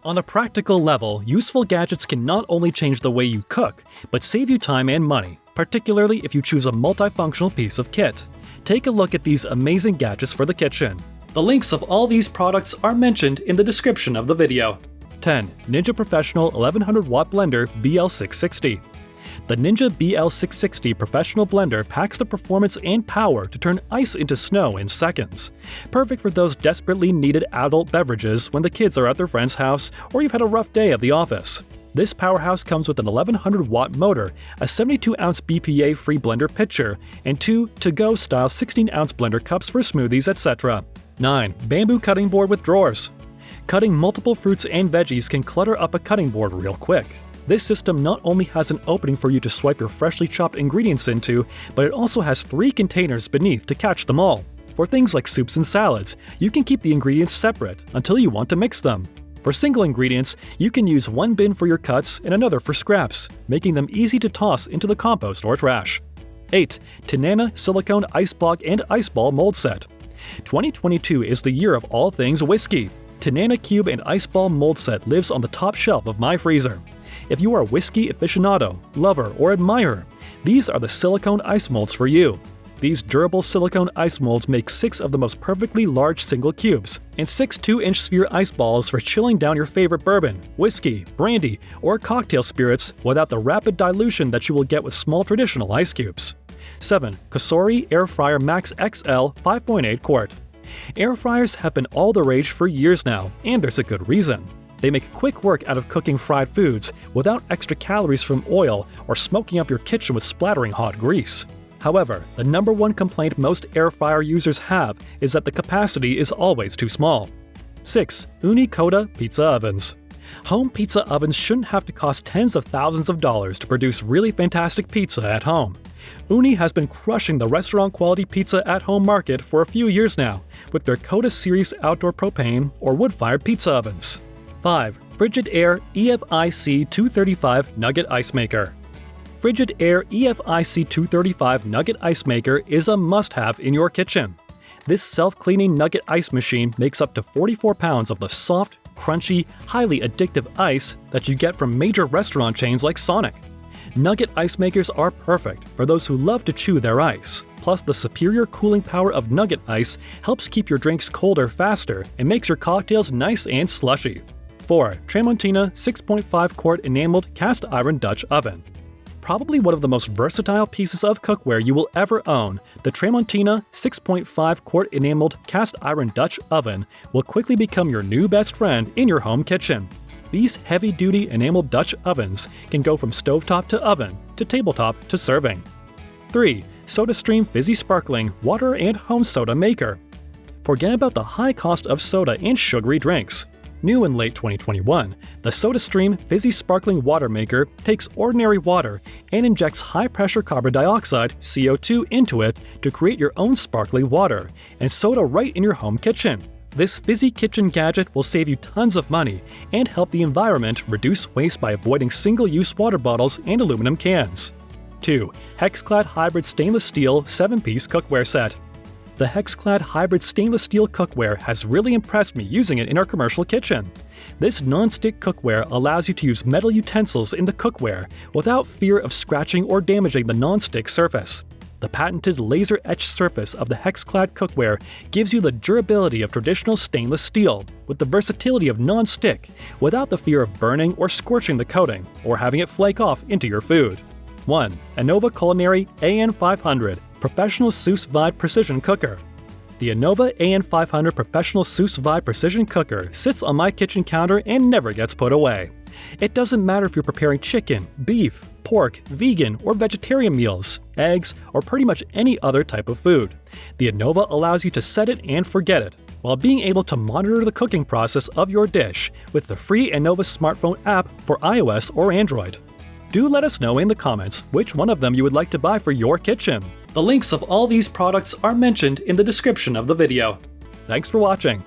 On a practical level, useful gadgets can not only change the way you cook, but save you time and money, particularly if you choose a multifunctional piece of kit. Take a look at these amazing gadgets for the kitchen. The links of all these products are mentioned in the description of the video. 10. Ninja Professional 1100 Watt Blender BL660. The Ninja BL660 professional blender packs the performance and power to turn ice into snow in seconds. Perfect for those desperately needed adult beverages when the kids are at their friend's house or you've had a rough day at the office. This powerhouse comes with an 1100 watt motor, a 72-ounce BPA-free blender pitcher, and two to-go style 16-ounce blender cups for smoothies, etc. 9. Bamboo cutting board with drawers. Cutting multiple fruits and veggies can clutter up a cutting board real quick. This system not only has an opening for you to swipe your freshly chopped ingredients into, but it also has 3 containers beneath to catch them all. For things like soups and salads, you can keep the ingredients separate until you want to mix them. For single ingredients, you can use one bin for your cuts and another for scraps, making them easy to toss into the compost or trash. 8. TINANA Silicone Ice Block and Ice Ball Mold Set. 2022 is the year of all things whiskey. TINANA Cube and Ice Ball Mold Set lives on the top shelf of my freezer. If you are a whiskey aficionado, lover, or admirer, these are the silicone ice molds for you. These durable silicone ice molds make 6 of the most perfectly large single cubes, and 6 2-inch sphere ice balls for chilling down your favorite bourbon, whiskey, brandy, or cocktail spirits without the rapid dilution that you will get with small traditional ice cubes. 7. COSORI Air Fryer Max XL 5.8 quart. Air fryers have been all the rage for years now, and there's a good reason. They make quick work out of cooking fried foods without extra calories from oil or smoking up your kitchen with splattering hot grease. However, the #1 complaint most air fryer users have is that the capacity is always too small. 6. Coda Pizza Ovens. Home pizza ovens shouldn't have to cost tens of thousands of dollars to produce really fantastic pizza at home. Uni has been crushing the restaurant-quality pizza at-home market for a few years now with their Coda series outdoor propane or wood-fired pizza ovens. 5. FRIGIDAIRE EFIC 235 Nugget Ice Maker. FRIGIDAIRE EFIC 235 Nugget Ice Maker is a must-have in your kitchen. This self-cleaning nugget ice machine makes up to 44 pounds of the soft, crunchy, highly addictive ice that you get from major restaurant chains like Sonic. Nugget ice makers are perfect for those who love to chew their ice. Plus, the superior cooling power of nugget ice helps keep your drinks colder faster and makes your cocktails nice and slushy. 4. TRAMONTINA 6.5 quart enameled cast iron Dutch oven. Probably one of the most versatile pieces of cookware you will ever own, the TRAMONTINA 6.5 quart enameled cast iron Dutch oven will quickly become your new best friend in your home kitchen. These heavy-duty enameled Dutch ovens can go from stovetop to oven, to tabletop to serving. 3. SodaStream Fizzy Sparkling Water and Home Soda Maker. Forget about the high cost of soda and sugary drinks. New in late 2021, the SodaStream Fizzy Sparkling Water Maker takes ordinary water and injects high-pressure carbon dioxide (CO2) into it to create your own sparkling water and soda right in your home kitchen. This fizzy kitchen gadget will save you tons of money and help the environment reduce waste by avoiding single-use water bottles and aluminum cans. 2. HEXCLAD Hybrid Stainless Steel 7-piece Cookware Set. The HEXCLAD Hybrid Stainless Steel Cookware has really impressed me using it in our commercial kitchen. This non-stick cookware allows you to use metal utensils in the cookware without fear of scratching or damaging the non-stick surface. The patented laser-etched surface of the HEXCLAD cookware gives you the durability of traditional stainless steel with the versatility of non-stick without the fear of burning or scorching the coating or having it flake off into your food. 1. ANOVA CULINARY AN500 Professional Sous Vide Precision Cooker. The ANOVA AN500 Professional Sous Vide Precision Cooker sits on my kitchen counter and never gets put away. It doesn't matter if you're preparing chicken, beef, pork, vegan, or vegetarian meals, eggs, or pretty much any other type of food. The ANOVA allows you to set it and forget it, while being able to monitor the cooking process of your dish with the free ANOVA smartphone app for iOS or Android. Do let us know in the comments which one of them you would like to buy for your kitchen. The links of all these products are mentioned in the description of the video. Thanks for watching.